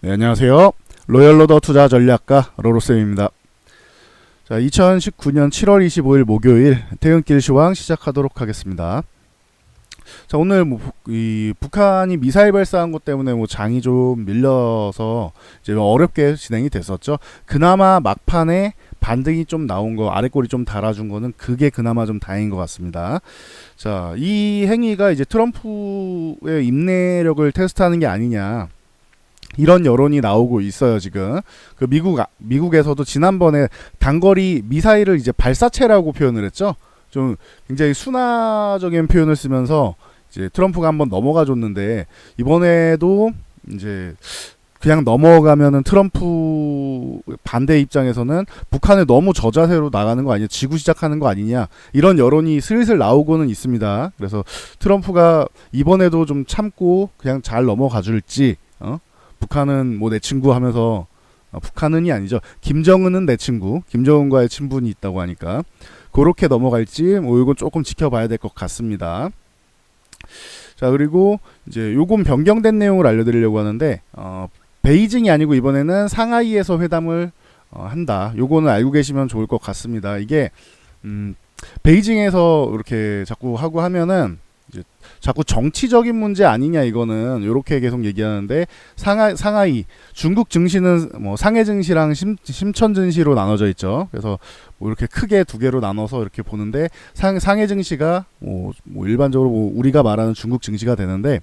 네, 안녕하세요. 로열로더 투자 전략가 로로쌤입니다. 자, 2019년 7월 25일 목요일 퇴근길 시황 시작하도록 하겠습니다. 자, 오늘 이 북한이 미사일 발사한 것 때문에 장이 좀 밀려서 이제 어렵게 진행이 됐었죠. 그나마 막판에 반등이 좀 나온 거, 아랫골이 좀 달아준 거는 그게 그나마 좀 다행인 것 같습니다. 자, 이 행위가 이제 트럼프의 인내력을 테스트하는 게 아니냐, 이런 여론이 나오고 있어요. 지금 그 미국에서도 지난번에 단거리 미사일을 이제 발사체라고 표현을 했죠. 좀 굉장히 순화적인 표현을 쓰면서 이제 트럼프가 한번 넘어가 줬는데, 이번에도 이제 그냥 넘어가면은 트럼프 반대 입장에서는 북한을 너무 저자세로 나가는 거 아니냐, 지구 시작하는 거 아니냐, 이런 여론이 슬슬 나오고는 있습니다. 그래서 트럼프가 이번에도 좀 참고 그냥 잘 넘어가 줄지, 북한은 내 친구 하면서, 북한은이 아니죠, 김정은은 내 친구, 김정은과의 친분이 있다고 하니까 그렇게 넘어갈지 이건 조금 지켜봐야 될 것 같습니다. 자, 그리고 이제 요건 변경된 내용을 알려드리려고 하는데, 베이징이 아니고 이번에는 상하이에서 회담을 한다. 요거는 알고 계시면 좋을 것 같습니다. 이게 베이징에서 이렇게 자꾸 하고 하면은 이제 자꾸 정치적인 문제 아니냐, 이거는 요렇게 계속 얘기하는데, 상하이 중국 증시는 상해 증시랑 심천 증시로 나눠져 있죠. 그래서 이렇게 크게 두 개로 나눠서 이렇게 보는데, 상해 증시가 일반적으로 우리가 말하는 중국 증시가 되는데,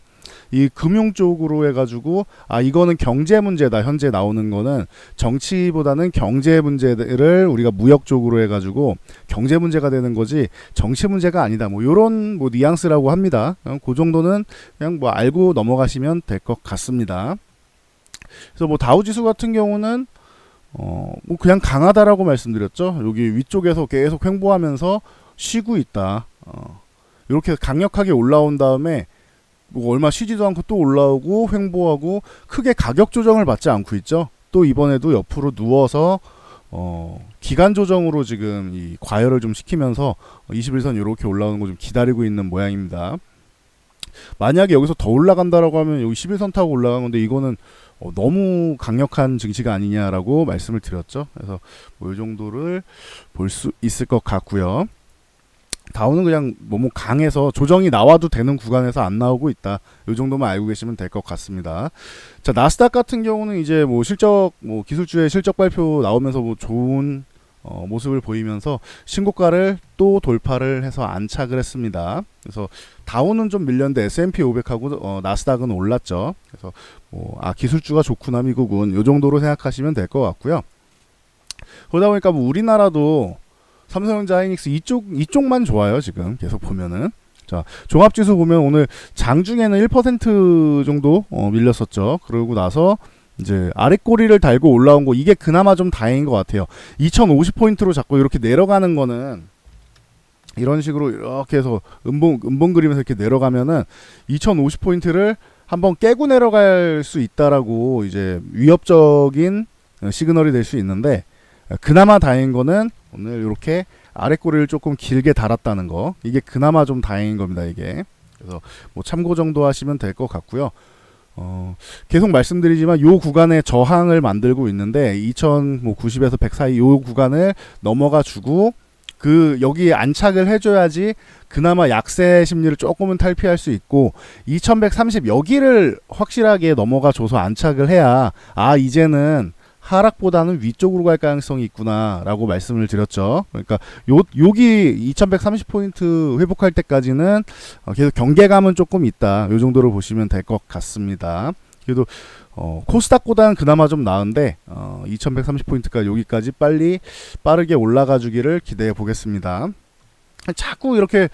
이 금융 쪽으로 해가지고 이거는 경제 문제다. 현재 나오는 거는 정치보다는 경제 문제를 우리가 무역 쪽으로 해가지고 경제 문제가 되는 거지 정치 문제가 아니다. 요런 뉘앙스라고 합니다. 그 정도는 그냥 알고 넘어가시면 될 것 같습니다. 그래서 다우지수 같은 경우는 그냥 강하다라고 말씀드렸죠. 여기 위쪽에서 계속 횡보하면서 쉬고 있다. 이렇게 강력하게 올라온 다음에 얼마 쉬지도 않고 또 올라오고 횡보하고 크게 가격 조정을 받지 않고 있죠. 또 이번에도 옆으로 누워서 기간 조정으로 지금 이 과열을 좀 시키면서 21선 이렇게 올라오는 거 좀 기다리고 있는 모양입니다. 만약에 여기서 더 올라간다라고 하면 여기 11선 타고 올라간 건데, 이거는 너무 강력한 증시가 아니냐라고 말씀을 드렸죠. 그래서 이 정도를 볼 수 있을 것 같고요. 다우는 그냥 너무 강해서 조정이 나와도 되는 구간에서 안 나오고 있다. 이 정도만 알고 계시면 될 것 같습니다. 자, 나스닥 같은 경우는 이제 실적, 기술주의 실적 발표 나오면서 좋은 모습을 보이면서 신고가를 또 돌파를 해서 안착을 했습니다. 그래서 다우는 좀 밀렸는데 S&P 500하고 나스닥은 올랐죠. 그래서 기술주가 좋구나 미국은, 이 정도로 생각하시면 될 것 같고요. 그러다 보니까 우리나라도 삼성전자, 하이닉스 이쪽만 좋아요. 지금 계속 보면은. 자, 종합지수 보면 오늘 장중에는 1% 정도 밀렸었죠. 그러고 나서 이제 아랫꼬리를 달고 올라온 거, 이게 그나마 좀 다행인 것 같아요. 2050포인트로 자꾸 이렇게 내려가는 거는, 이런 식으로 이렇게 해서 음봉 그리면서 이렇게 내려가면은 2050포인트를 한번 깨고 내려갈 수 있다라고 이제 위협적인 시그널이 될 수 있는데, 그나마 다행인 거는 오늘 이렇게 아랫꼬리를 조금 길게 달았다는 거, 이게 그나마 좀 다행인 겁니다. 이게 그래서 참고 정도 하시면 될 것 같고요. 계속 말씀드리지만 요 구간에 저항을 만들고 있는데 2090에서 100 사이 요 구간을 넘어가 주고 여기에 안착을 해줘야지 그나마 약세 심리를 조금은 탈피할 수 있고, 2130 여기를 확실하게 넘어가 줘서 안착을 해야 이제는 하락보다는 위쪽으로 갈 가능성이 있구나 라고 말씀을 드렸죠. 그러니까 여기 2130포인트 회복할 때까지는 계속 경계감은 조금 있다. 이 정도로 보시면 될 것 같습니다. 그래도 코스닥보다는 그나마 좀 나은데 2130포인트까지 여기까지 빠르게 올라가 주기를 기대해 보겠습니다. 자꾸 이렇게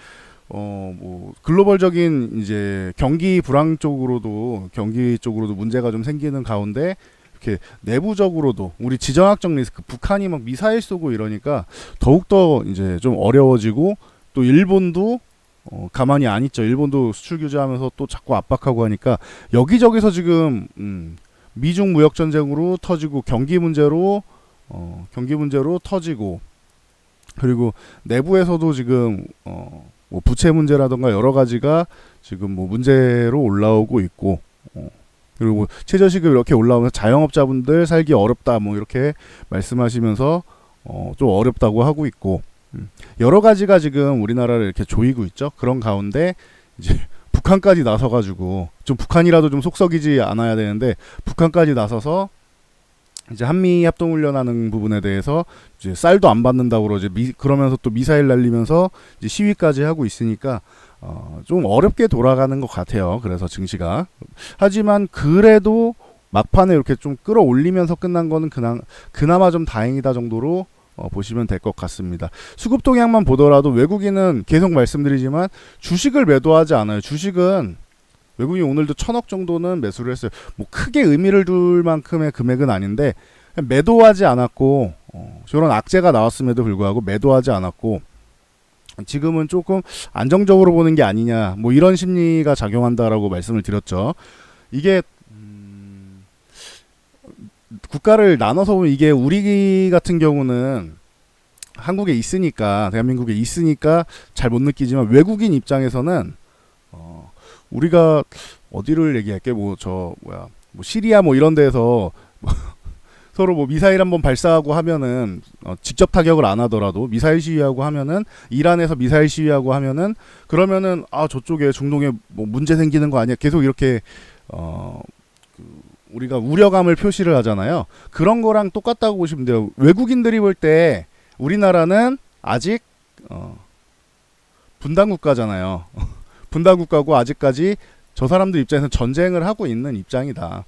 글로벌적인 이제 경기 불황 쪽으로도, 경기 쪽으로도 문제가 좀 생기는 가운데, 이렇게 내부적으로도 우리 지정학적 리스크, 북한이 미사일 쏘고 이러니까 더욱더 이제 좀 어려워지고, 또 일본도 가만히 안 있죠. 일본도 수출 규제하면서 또 자꾸 압박하고 하니까 여기저기서 지금 미중 무역 전쟁으로 터지고 경기 문제로 터지고, 그리고 내부에서도 지금 부채 문제라던가 여러 가지가 지금 문제로 올라오고 있고, 그리고 뭐 최저시급 이렇게 올라오면서 자영업자분들 살기 어렵다 뭐 이렇게 말씀하시면서 좀 어렵다고 하고 있고 여러 가지가 지금 우리나라를 이렇게 조이고 있죠. 그런 가운데 이제 북한까지 나서가지고 좀 북한이라도 좀 속썩이지 않아야 되는데 북한까지 나서서 이제 한미 합동훈련하는 부분에 대해서 이제 쌀도 안 받는다고 그러지 그러면서 또 미사일 날리면서 이제 시위까지 하고 있으니까 좀 어렵게 돌아가는 것 같아요. 그래서 증시가 하지만 그래도 막판에 이렇게 좀 끌어올리면서 끝난 거는 그나마 좀 다행이다 정도로 보시면 될 것 같습니다. 수급 동향만 보더라도 외국인은 계속 말씀드리지만 주식을 매도하지 않아요. 주식은 외국인 오늘도 1,000억 정도는 매수를 했어요. 뭐 크게 의미를 둘 만큼의 금액은 아닌데 매도하지 않았고 저런 악재가 나왔음에도 불구하고 매도하지 않았고 지금은 조금 안정적으로 보는 게 아니냐 뭐 이런 심리가 작용한다라고 말씀을 드렸죠. 이게 국가를 나눠서 보면 이게 우리 같은 경우는 한국에 있으니까 대한민국에 있으니까 잘 못 느끼지만 외국인 입장에서는 우리가 어디를 얘기할게 뭐 시리아 뭐 이런 데서 서로 뭐 미사일 한번 발사하고 하면은 직접 타격을 안 하더라도 미사일 시위하고 하면은 이란에서 미사일 시위하고 하면은 그러면은 저쪽에 중동에 뭐 문제 생기는 거 아니야 계속 이렇게 우리가 우려감을 표시를 하잖아요. 그런 거랑 똑같다고 보시면 돼요. 외국인들이 볼 때 우리나라는 아직 분단 국가잖아요. 분단 국가고 아직까지 저 사람들 입장에서는 전쟁을 하고 있는 입장이다.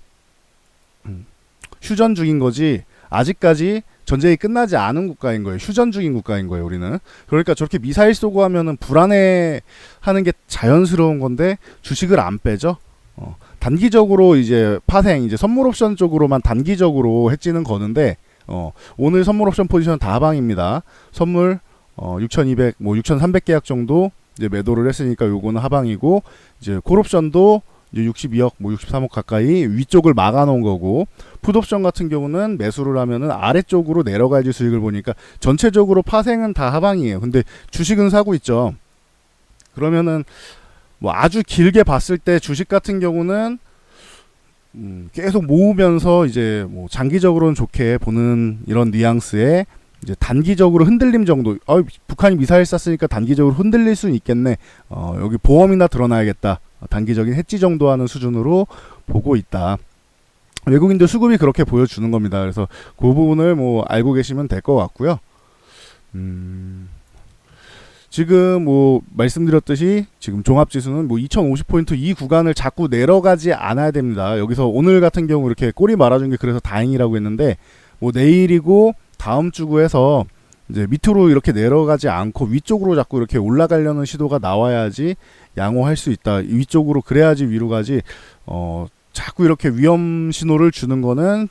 휴전 중인 거지 아직까지 전쟁이 끝나지 않은 국가인 거예요. 휴전 중인 국가인 거예요. 우리는. 그러니까 저렇게 미사일 쏘고 하면은 불안해하는 게 자연스러운 건데 주식을 안 빼죠. 단기적으로 이제 파생 이제 선물 옵션 쪽으로만 단기적으로 해지는 거는데 오늘 선물 옵션 포지션은 다 하방입니다. 선물 6,200 뭐 6,300 계약 정도 이제 매도를 했으니까 요거는 하방이고 이제 콜옵션도 이제 62억 뭐 63억 가까이 위쪽을 막아 놓은 거고 풋옵션 같은 경우는 매수를 하면은 아래쪽으로 내려가야지 수익을 보니까 전체적으로 파생은 다 하방이에요. 근데 주식은 사고 있죠. 그러면은 뭐 아주 길게 봤을 때 주식 같은 경우는 계속 모으면서 이제 뭐 장기적으로는 좋게 보는 이런 뉘앙스에 이제 단기적으로 흔들림 정도 북한이 미사일 쐈으니까 단기적으로 흔들릴 수는 있겠네 여기 보험이나 들어놔야겠다 단기적인 해지 정도 하는 수준으로 보고 있다. 외국인들 수급이 그렇게 보여주는 겁니다. 그래서 그 부분을 뭐 알고 계시면 될 것 같고요. 지금 뭐 말씀드렸듯이 지금 종합지수는 뭐 2050포인트 이 구간을 자꾸 내려가지 않아야 됩니다. 여기서 오늘 같은 경우 이렇게 꼬리 말아준 게 그래서 다행이라고 했는데 뭐 내일이고 다음 주구에서 이제 밑으로 이렇게 내려가지 않고 위쪽으로 자꾸 이렇게 올라가려는 시도가 나와야지 양호할 수 있다. 위쪽으로 그래야지 위로 가지. 자꾸 이렇게 위험 신호를 주는 거는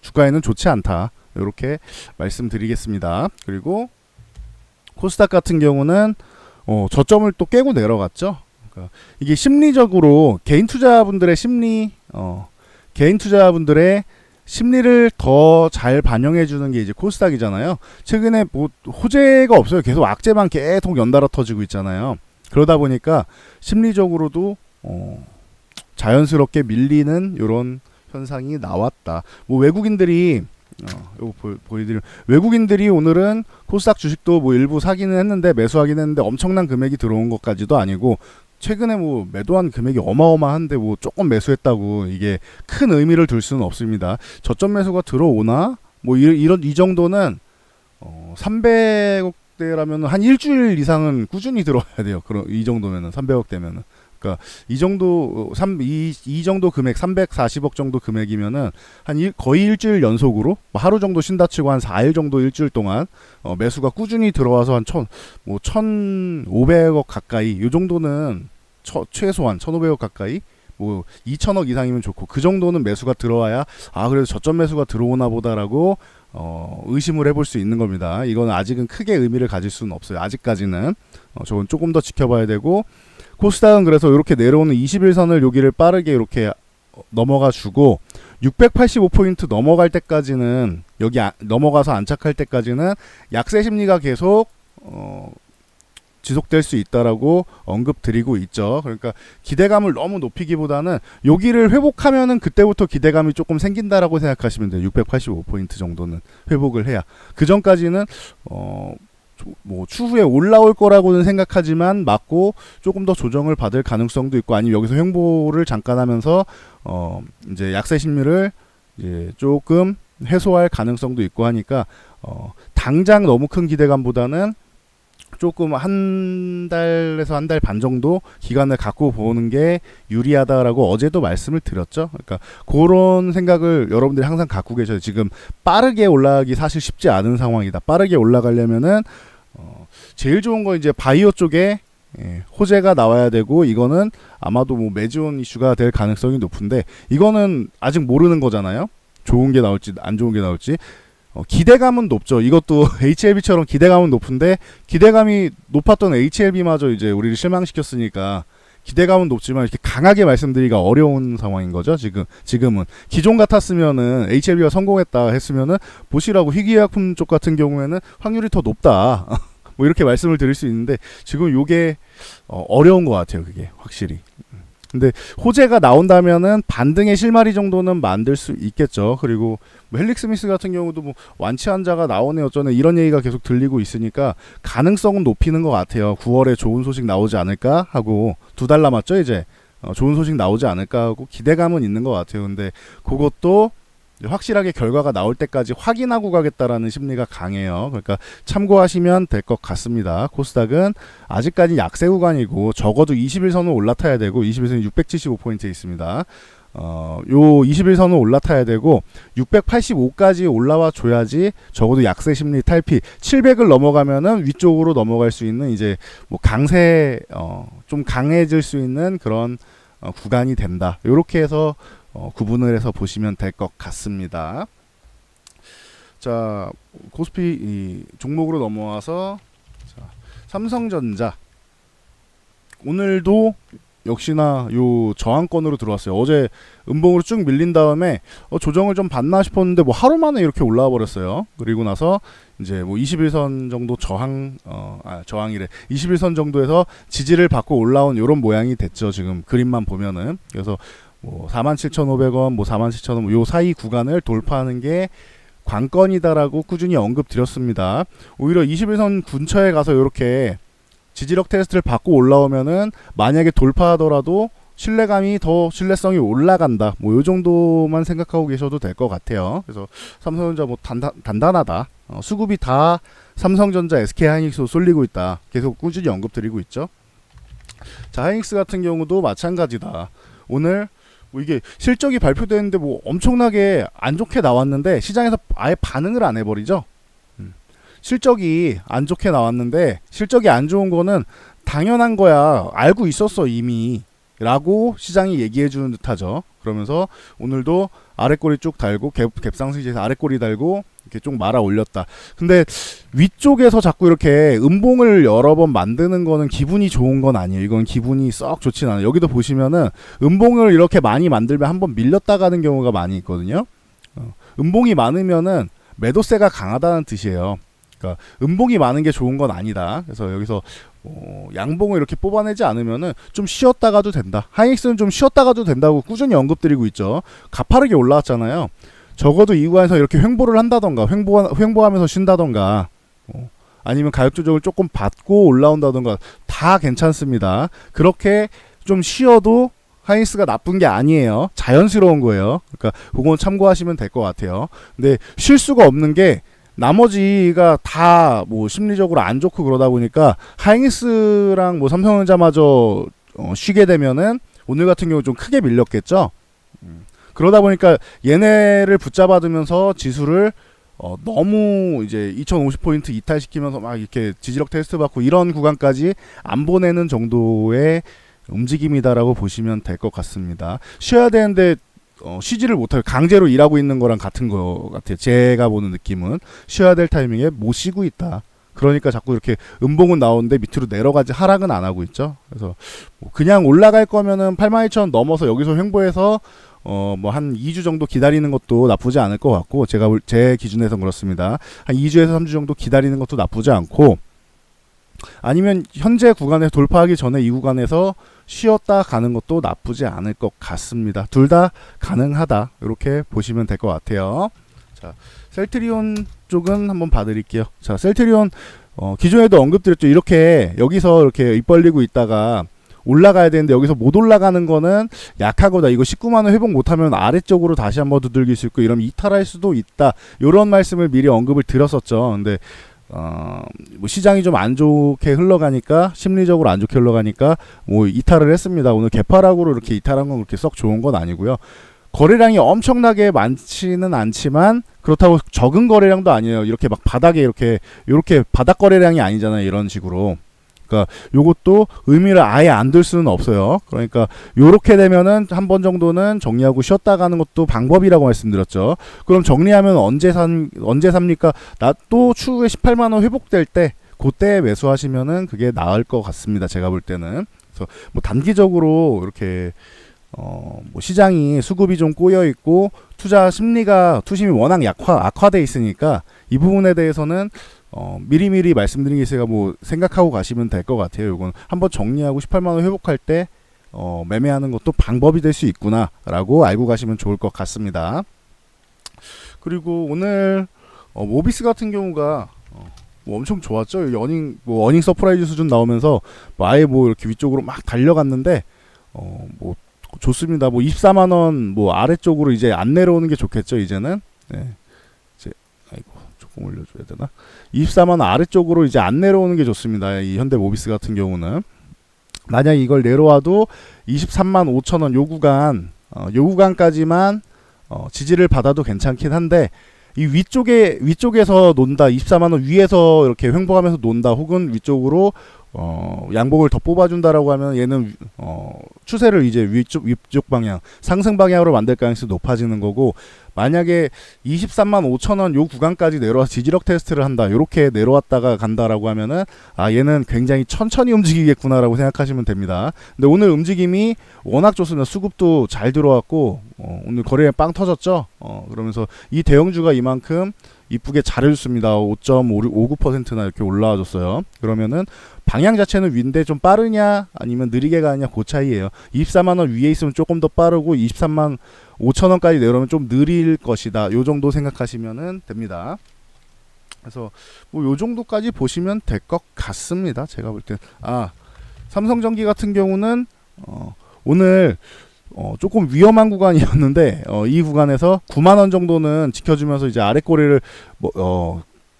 주가에는 좋지 않다. 이렇게 말씀드리겠습니다. 그리고 코스닥 같은 경우는 저점을 또 깨고 내려갔죠. 그러니까 이게 심리적으로 개인 투자분들의 심리를 더 잘 반영해 주는 게 이제 코스닥이잖아요. 최근에 뭐 호재가 없어요. 계속 악재만 계속 연달아 터지고 있잖아요. 그러다 보니까 심리적으로도 자연스럽게 밀리는 이런 현상이 나왔다. 뭐 외국인들이 이거 보여드리면 외국인들이 오늘은 코스닥 주식도 뭐 일부 사기는 했는데 매수하긴 했는데 엄청난 금액이 들어온 것까지도 아니고 최근에 뭐 매도한 금액이 어마어마한데 뭐 조금 매수했다고 이게 큰 의미를 둘 수는 없습니다. 저점 매수가 들어오나 뭐 이 정도는 300억대라면 한 일주일 이상은 꾸준히 들어와야 돼요. 그럼 이 정도면은 300억대면은 그러니까 이 정도 이 정도 금액 340억 정도 금액이면은 거의 일주일 연속으로 뭐 하루 정도 쉰다 치고 한 4일 정도 일주일 동안 매수가 꾸준히 들어와서 한 1,500억 가까이 요 정도는 최소한 1,500억 가까이 뭐 2,000억 이상이면 좋고 그 정도는 매수가 들어와야 그래도 저점 매수가 들어오나 보다라고 의심을 해볼 수 있는 겁니다. 이건 아직은 크게 의미를 가질 수는 없어요. 아직까지는 저건 조금 더 지켜봐야 되고 코스닥은 그래서 이렇게 내려오는 21선을 여기를 빠르게 이렇게 넘어가 주고 685포인트 넘어갈 때까지는 넘어가서 안착할 때까지는 약세 심리가 계속 지속될 수 있다라고 언급드리고 있죠. 그러니까 기대감을 너무 높이기보다는 여기를 회복하면은 그때부터 기대감이 조금 생긴다라고 생각하시면 돼요. 685포인트 정도는 회복을 해야. 그 전까지는 뭐 추후에 올라올 거라고는 생각하지만 맞고 조금 더 조정을 받을 가능성도 있고, 아니면 여기서 횡보를 잠깐 하면서 이제 약세 심리를 이제 조금 해소할 가능성도 있고 하니까 당장 너무 큰 기대감보다는 조금 한 달에서 한 달 반 정도 기간을 갖고 보는 게 유리하다라고 어제도 말씀을 드렸죠. 그러니까 그런 생각을 여러분들이 항상 갖고 계셔요. 지금 빠르게 올라가기 사실 쉽지 않은 상황이다. 빠르게 올라가려면은 제일 좋은 건 이제 바이오 쪽에 호재가 나와야 되고, 이거는 아마도 뭐 매지온 이슈가 될 가능성이 높은데, 이거는 아직 모르는 거잖아요. 좋은 게 나올지 안 좋은 게 나올지. 기대감은 높죠. 이것도 HLB처럼 기대감은 높은데, 기대감이 높았던 HLB마저 이제 우리를 실망시켰으니까 기대감은 높지만 이렇게 강하게 말씀드리기가 어려운 상황인 거죠. 지금은 기존 같았으면은 HLB가 성공했다 했으면은 보시라고 희귀약품 쪽 같은 경우에는 확률이 더 높다. 뭐 이렇게 말씀을 드릴 수 있는데, 지금 요게 어려운 것 같아요. 그게 확실히. 근데 호재가 나온다면은 반등의 실마리 정도는 만들 수 있겠죠. 그리고 뭐 헬릭 스미스 같은 경우도 뭐 완치 환자가 나오네 어쩌네 이런 얘기가 계속 들리고 있으니까 가능성은 높이는 것 같아요. 9월에 좋은 소식 나오지 않을까 하고, 2달 남았죠 이제. 좋은 소식 나오지 않을까 하고 기대감은 있는 것 같아요. 근데 그것도 확실하게 결과가 나올 때까지 확인하고 가겠다라는 심리가 강해요. 그러니까 참고하시면 될 것 같습니다. 코스닥은 아직까지 약세 구간이고 적어도 21선을 올라타야 되고, 21선이 675포인트에 있습니다. 요 21선을 올라타야 되고 685까지 올라와 줘야지 적어도 약세 심리 탈피, 700을 넘어가면은 위쪽으로 넘어갈 수 있는 이제 뭐 강세 좀 강해질 수 있는 그런 구간이 된다. 요렇게 해서 구분을 해서 보시면 될 것 같습니다. 자, 코스피 이 종목으로 넘어와서 삼성전자 오늘도 역시나 요 저항권으로 들어왔어요. 어제 음봉으로 쭉 밀린 다음에 조정을 좀 받나 싶었는데 뭐 하루 만에 이렇게 올라와 버렸어요. 그리고 나서 이제 뭐 21선 정도 저항이래. 21선 정도에서 지지를 받고 올라온 요런 모양이 됐죠. 지금 그림만 보면은. 그래서 뭐 47,500원, 뭐 47,000원 요 사이 구간을 돌파하는 게 관건이다라고 꾸준히 언급드렸습니다. 오히려 21선 근처에 가서 이렇게 지지력 테스트를 받고 올라오면은 만약에 돌파하더라도 신뢰감이 더 신뢰성이 올라간다. 뭐 요 정도만 생각하고 계셔도 될 것 같아요. 그래서 삼성전자 뭐 단단하다. 수급이 다 삼성전자, SK하이닉스로 쏠리고 있다. 계속 꾸준히 언급드리고 있죠. 자, 하이닉스 같은 경우도 마찬가지다. 오늘 뭐 이게 실적이 발표되는데 뭐 엄청나게 안 좋게 나왔는데 시장에서 아예 반응을 안 해버리죠. 실적이 안 좋게 나왔는데, 실적이 안 좋은 거는 당연한 거야, 알고 있었어 이미 라고 시장이 얘기해 주는 듯 하죠. 그러면서 오늘도 아래꼬리 쭉 달고 갭상승지에서 아래꼬리 달고 이렇게 쭉 말아 올렸다. 근데 위쪽에서 자꾸 이렇게 음봉을 여러 번 만드는 거는 기분이 좋은 건 아니에요. 이건 기분이 썩 좋진 않아요. 여기도 보시면은 음봉을 이렇게 많이 만들면 한번 밀렸다 가는 경우가 많이 있거든요. 음봉이 많으면은 매도세가 강하다는 뜻이에요. 그러니까 음봉이 많은 게 좋은 건 아니다. 그래서 여기서 양봉을 이렇게 뽑아내지 않으면은 좀 쉬었다가도 된다. 하이닉스는 좀 쉬었다가도 된다고 꾸준히 언급드리고 있죠. 가파르게 올라왔잖아요. 적어도 이 구간에서 이렇게 횡보를 한다던가, 횡보하면서 쉰다던가, 아니면 가격 조정을 조금 받고 올라온다던가 다 괜찮습니다. 그렇게 좀 쉬어도 하이닉스가 나쁜 게 아니에요. 자연스러운 거예요. 그러니까 그건 참고하시면 될 것 같아요. 근데 쉴 수가 없는 게 나머지가 다 뭐 심리적으로 안 좋고 그러다 보니까 하이닉스랑 뭐 삼성전자마저 쉬게 되면은 오늘 같은 경우 좀 크게 밀렸겠죠. 그러다 보니까 얘네를 붙잡아두면서 지수를 너무 이제 2050포인트 이탈시키면서 막 이렇게 지지력 테스트 받고 이런 구간까지 안 보내는 정도의 움직임이다라고 보시면 될 것 같습니다. 쉬어야 되는데 쉬지를 못하고 강제로 일하고 있는 거랑 같은 거 같아요. 제가 보는 느낌은 쉬어야 될 타이밍에 못 쉬고 있다. 그러니까 자꾸 이렇게 음봉은 나오는데 밑으로 내려가지 하락은 안 하고 있죠. 그래서 뭐 그냥 올라갈 거면은 82,000원 넘어서 여기서 횡보해서 뭐 한 2주 정도 기다리는 것도 나쁘지 않을 것 같고, 제가 제 기준에선 그렇습니다. 한 2주에서 3주 정도 기다리는 것도 나쁘지 않고, 아니면 현재 구간에 돌파하기 전에 이 구간에서 쉬었다 가는 것도 나쁘지 않을 것 같습니다. 둘 다 가능하다. 이렇게 보시면 될 것 같아요. 자, 셀트리온 쪽은 한번 봐드릴게요. 자, 셀트리온 기존에도 언급드렸죠. 이렇게 여기서 이렇게 입 벌리고 있다가 올라가야 되는데 여기서 못 올라가는 거는 약하거다. 이거 19만원 회복 못하면 아래쪽으로 다시 한번 두들길 수 있고 이러면 이탈할 수도 있다. 이런 말씀을 미리 언급을 드렸었죠. 근데 뭐 시장이 좀 안 좋게 흘러가니까 심리적으로 안 좋게 흘러가니까 뭐 이탈을 했습니다. 오늘 개파락으로 이렇게 이탈한 건 그렇게 썩 좋은 건 아니고요. 거래량이 엄청나게 많지는 않지만 그렇다고 적은 거래량도 아니에요. 이렇게 막 바닥에 이렇게 바닥 거래량이 아니잖아요. 이런 식으로. 그러니까 요것도 의미를 아예 안 둘 수는 없어요. 그러니까 요렇게 되면은 한 번 정도는 정리하고 쉬었다 가는 것도 방법이라고 말씀드렸죠. 그럼 정리하면 언제 삽니까? 나 또 추후에 18만 원 회복될 때 그때 매수하시면은 그게 나을 것 같습니다. 제가 볼 때는. 그래서 뭐 단기적으로 이렇게 뭐 시장이 수급이 좀 꼬여 있고 투심이 워낙 악화돼 있으니까 이 부분에 대해서는 미리미리 말씀드린 게 있으니까 뭐 생각하고 가시면 될 것 같아요. 이건 한번 정리하고 18만 원 회복할 때 매매하는 것도 방법이 될 수 있구나라고 알고 가시면 좋을 것 같습니다. 그리고 오늘 모비스 같은 경우가 뭐 엄청 좋았죠. 어닝 서프라이즈 수준 나오면서 뭐 아예 뭐 이렇게 위쪽으로 막 달려갔는데 뭐 좋습니다. 뭐 24만 원 뭐 아래쪽으로 이제 안 내려오는 게 좋겠죠. 이제는. 네. 이제 조금 올려줘야 되나? 24만 원 아래쪽으로 이제 안 내려오는 게 좋습니다. 이 현대 모비스 같은 경우는 만약 이걸 내려와도 23만 5천 원 요 구간까지만 지지를 받아도 괜찮긴 한데 이 위쪽에서 논다 24만 원 위에서 이렇게 횡보하면서 논다 혹은 위쪽으로 양봉을 더 뽑아준다라고 하면 얘는 추세를 이제 위쪽 방향 상승 방향으로 만들 가능성이 높아지는 거고 만약에 23만 5천 원 요 구간까지 내려와서 지지력 테스트를 한다 요렇게 내려왔다가 간다라고 하면은 얘는 굉장히 천천히 움직이겠구나라고 생각하시면 됩니다. 근데 오늘 움직임이 워낙 좋습니다. 수급도 잘 들어왔고 오늘 거래량 빵 터졌죠. 그러면서 이 대형주가 이만큼 이쁘게 잘해줬습니다. 5.59%나 이렇게 올라와줬어요. 그러면은 방향 자체는 위인데 좀 빠르냐 아니면 느리게 가느냐 그 차이예요. 24만 원 위에 있으면 조금 더 빠르고 23만 5천 원까지 내려오면 좀 느릴 것이다. 요 정도 생각하시면 됩니다. 그래서 뭐 요 정도까지 보시면 될 것 같습니다. 제가 볼 땐 삼성전기 같은 경우는 오늘 조금 위험한 구간이었는데 이 구간에서 9만 원 정도는 지켜주면서 이제 아래 꼬리를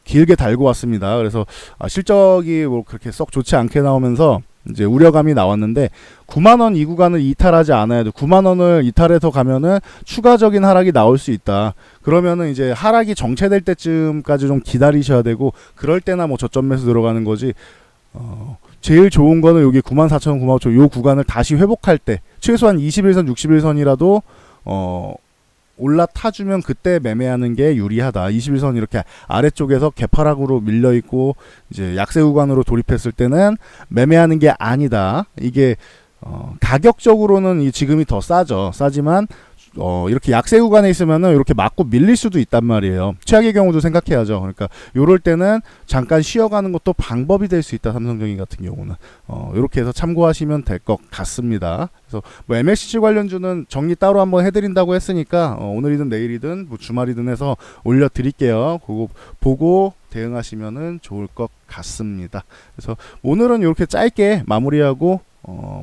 길게 달고 왔습니다. 그래서 실적이 뭐 그렇게 썩 좋지 않게 나오면서 이제 우려감이 나왔는데 9만 원 이 구간을 이탈하지 않아야 돼. 9만 원을 이탈해서 가면은 추가적인 하락이 나올 수 있다. 그러면은 이제 하락이 정체될 때쯤까지 좀 기다리셔야 되고 그럴 때나 뭐 저점 매수 들어가는 거지. 제일 좋은 거는 여기 94,000원, 95,000원 요 구간을 다시 회복할 때 최소한 21선, 61선이라도 올라타주면 그때 매매하는 게 유리하다. 21선 이렇게 아래쪽에서 개파락으로 밀려있고 이제 약세 구간으로 돌입했을 때는 매매하는 게 아니다. 이게 가격적으로는 지금이 더 싸죠. 싸지만 이렇게 약세 구간에 있으면은 이렇게 맞고 밀릴 수도 있단 말이에요. 최악의 경우도 생각해야죠. 그러니까 요럴 때는 잠깐 쉬어가는 것도 방법이 될 수 있다. 삼성전기 같은 경우는 이렇게 해서 참고하시면 될 것 같습니다. 그래서 뭐 MLCC 관련주는 정리 따로 한번 해드린다고 했으니까 오늘이든 내일이든 뭐 주말이든 해서 올려드릴게요. 그거 보고 대응하시면은 좋을 것 같습니다. 그래서 오늘은 이렇게 짧게 마무리하고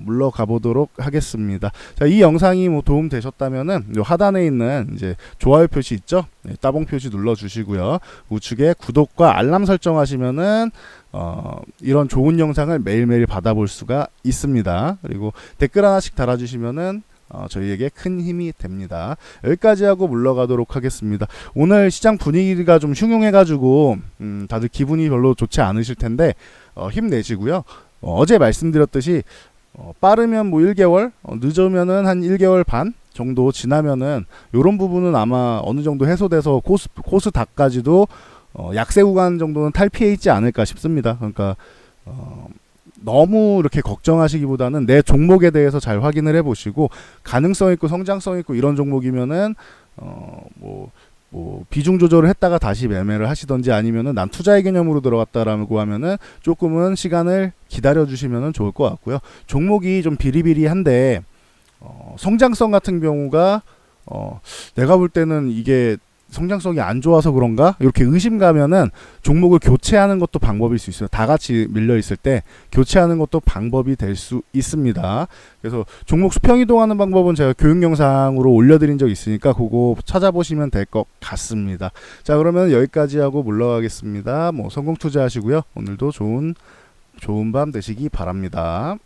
물러가 보도록 하겠습니다. 자, 이 영상이 뭐 도움 되셨다면은 요 하단에 있는 이제 좋아요 표시 있죠? 네, 따봉 표시 눌러 주시고요. 우측에 구독과 알람 설정하시면은 이런 좋은 영상을 매일매일 받아볼 수가 있습니다. 그리고 댓글 하나씩 달아주시면은 저희에게 큰 힘이 됩니다. 여기까지 하고 물러가도록 하겠습니다. 오늘 시장 분위기가 좀 흉흉해가지고 다들 기분이 별로 좋지 않으실 텐데 힘내시고요. 어제 말씀드렸듯이 빠르면 뭐 1개월, 늦으면은 한 1개월 반 정도 지나면은 요런 부분은 아마 어느 정도 해소돼서 코스닥까지도 약세 구간 정도는 탈피해 있지 않을까 싶습니다. 그러니까 너무 이렇게 걱정하시기보다는 내 종목에 대해서 잘 확인을 해보시고 가능성 있고 성장성 있고 이런 종목이면은 뭐 뭐 비중 조절을 했다가 다시 매매를 하시던지 아니면은 난 투자의 개념으로 들어갔다라고 하면은 조금은 시간을 기다려 주시면은 좋을 것 같고요. 종목이 좀 비리비리한데 성장성 같은 경우가 내가 볼 때는 이게 성장성이 안 좋아서 그런가? 이렇게 의심가면은 종목을 교체하는 것도 방법일 수 있어요. 다 같이 밀려 있을 때 교체하는 것도 방법이 될 수 있습니다. 그래서 종목 수평 이동하는 방법은 제가 교육 영상으로 올려드린 적 있으니까 그거 찾아보시면 될 것 같습니다. 자, 그러면 여기까지 하고 물러가겠습니다. 뭐 성공 투자하시고요. 오늘도 좋은 밤 되시기 바랍니다.